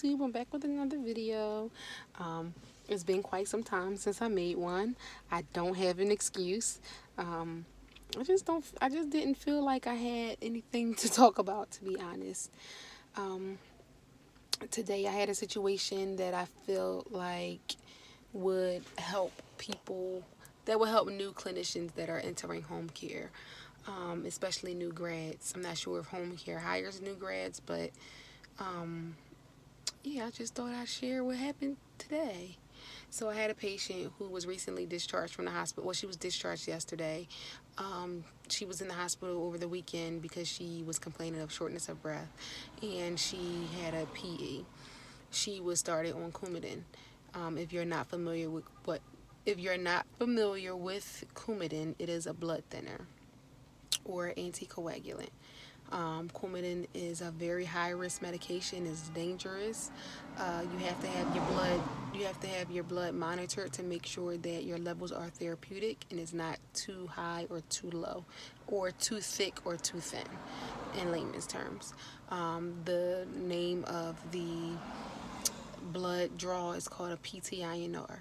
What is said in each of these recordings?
YouTube? I'm back with another video. It's been quite some time since I made one. I don't have an excuse. Um, I just didn't feel like I had anything to talk about, to be honest. Um, Today I had a situation that I feel like would help people, that would help new clinicians that are entering home care, especially new grads. I'm not sure if home care hires new grads, but yeah, I just thought I'd share what happened today. So I had a patient who was recently discharged from the hospital. Well, she was discharged yesterday. She was in the hospital over the weekend because she was complaining of shortness of breath, and she had a PE. She was started on Coumadin. If you're not familiar with Coumadin, it is a blood thinner or anticoagulant. Coumadin is a very high risk medication. It's dangerous. You have to have your blood. You have to have your blood monitored to make sure that your levels are therapeutic and it's not too high or too low, or too thick or too thin, in layman's terms. The name of the blood draw is called a PTINR.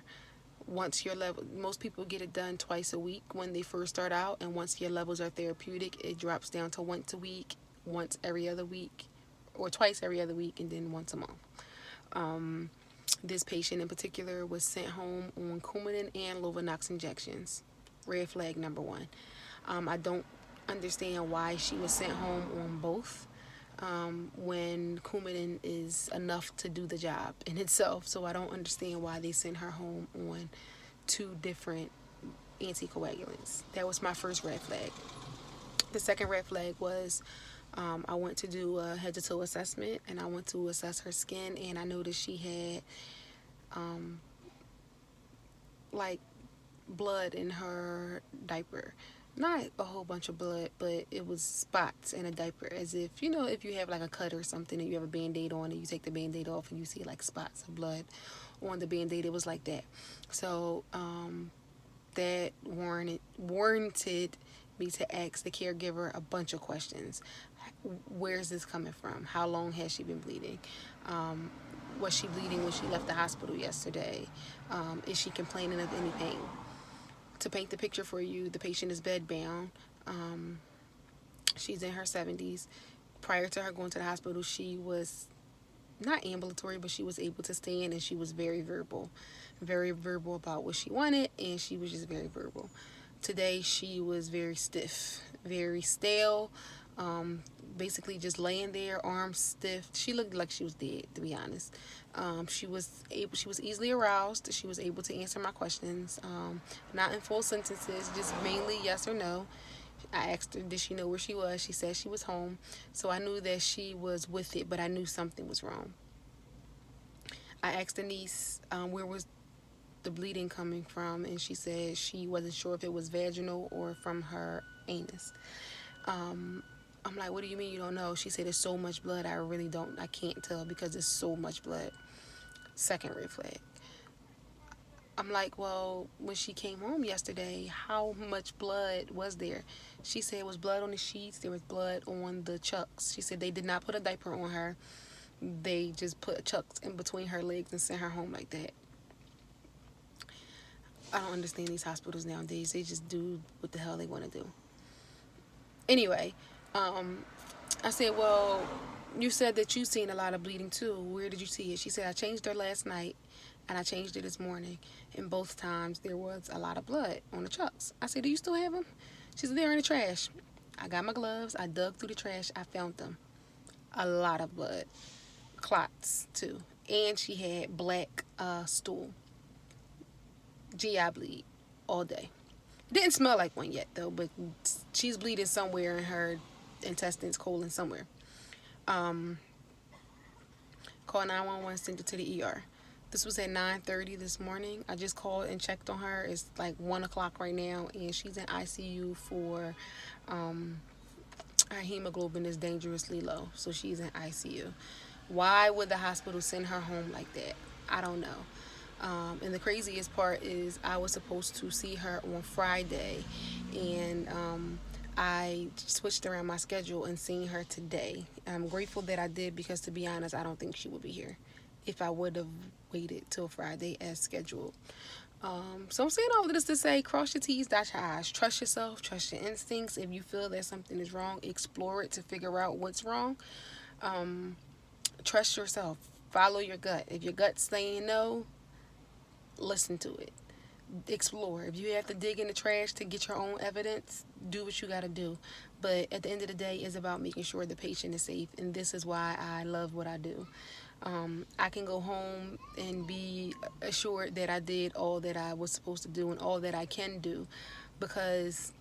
Once your level, most people get it done twice a week when they first start out, and once your levels are therapeutic, it drops down to once a week, once every other week, or twice every other week, and then once a month. This patient in particular was sent home on Coumadin and Lovenox injections. Red flag number one. I don't understand why she was sent home on both, when Coumadin is enough to do the job in itself. So I don't understand why they sent her home on two different anticoagulants. That was my first red flag. The second red flag was, I went to do a head to toe assessment, and I went to assess her skin, and I noticed she had like blood in her diaper. Not a whole bunch of blood, but it was spots in a diaper, as if, if you have like a cut or something and you have a band-aid on and you take the band-aid off and you see like spots of blood on the band-aid. It was like that. So that warranted me to ask the caregiver a bunch of questions. Where is this coming from? How long has she been bleeding? Was she bleeding when she left the hospital yesterday? Is she complaining of any pain? To paint the picture for you, the patient is bedbound. She's in her 70s. Prior to her going to the hospital, she was not ambulatory, but she was able to stand, and she was very verbal about what she wanted, and she was just very verbal. Today, she was very stiff, very stale, basically just laying there, arms stiff. She looked like she was dead, to be honest. She was easily aroused. She was able to answer my questions, not in full sentences, just mainly yes or no. I asked her, did she know where she was? She said she was home. So I knew that she was with it, but I knew something was wrong. I asked the niece, where was the bleeding coming from, and she said she wasn't sure if it was vaginal or from her anus. I'm like, what do you mean you don't know? She said, there's so much blood, I can't tell because there's so much blood. Second red flag. I'm like, well, when she came home yesterday, how much blood was there? She said it was blood on the sheets, there was blood on the chucks. She said they did not put a diaper on her. They just put chucks in between her legs and sent her home like that. I don't understand these hospitals nowadays. They just do what the hell they want to do. Anyway, I said, well, you said that you seen a lot of bleeding too. Where did you see it? She said, I changed her last night and I changed it this morning. And both times there was a lot of blood on the chucks. I said, do you still have them? She said, they're in the trash. I got my gloves. I dug through the trash. I found them. A lot of blood. Clots too. And she had black stool. GI bleed all day. Didn't smell like one yet though, but she's bleeding somewhere in her intestines, colon, somewhere. Call 911, send it to the ER. This was at 9:30 this morning. I just called and checked on her. It's like 1 o'clock right now, and she's in ICU for her hemoglobin is dangerously low, so she's in ICU. Why would the hospital send her home like that? I don't know. And the craziest part is I was supposed to see her on Friday, and I switched around my schedule and seen her today. I'm grateful that I did because, to be honest, I don't think she would be here if I would have waited till Friday as scheduled. So I'm saying all of this to say, cross your T's, dot your I's. Trust yourself, trust your instincts. If you feel that something is wrong, explore it to figure out what's wrong. Trust yourself. Follow your gut. If your gut's saying no, listen to it. Explore. If you have to dig in the trash to get your own evidence, do what you got to do. But at the end of the day, it's about making sure the patient is safe. And this is why I love what I do. I can go home and be assured that I did all that I was supposed to do and all that I can do, because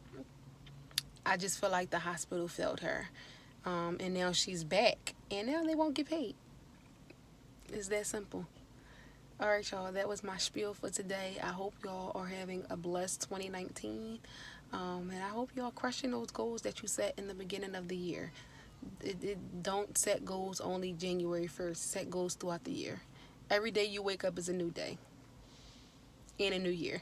I just feel like the hospital failed her. And now she's back, and now they won't get paid. It's that simple. All right, y'all, that was my spiel for today. I hope y'all are having a blessed 2019. And I hope y'all crushing those goals that you set in the beginning of the year. Don't set goals only January 1st. Set goals throughout the year. Every day you wake up is a new day and a new year.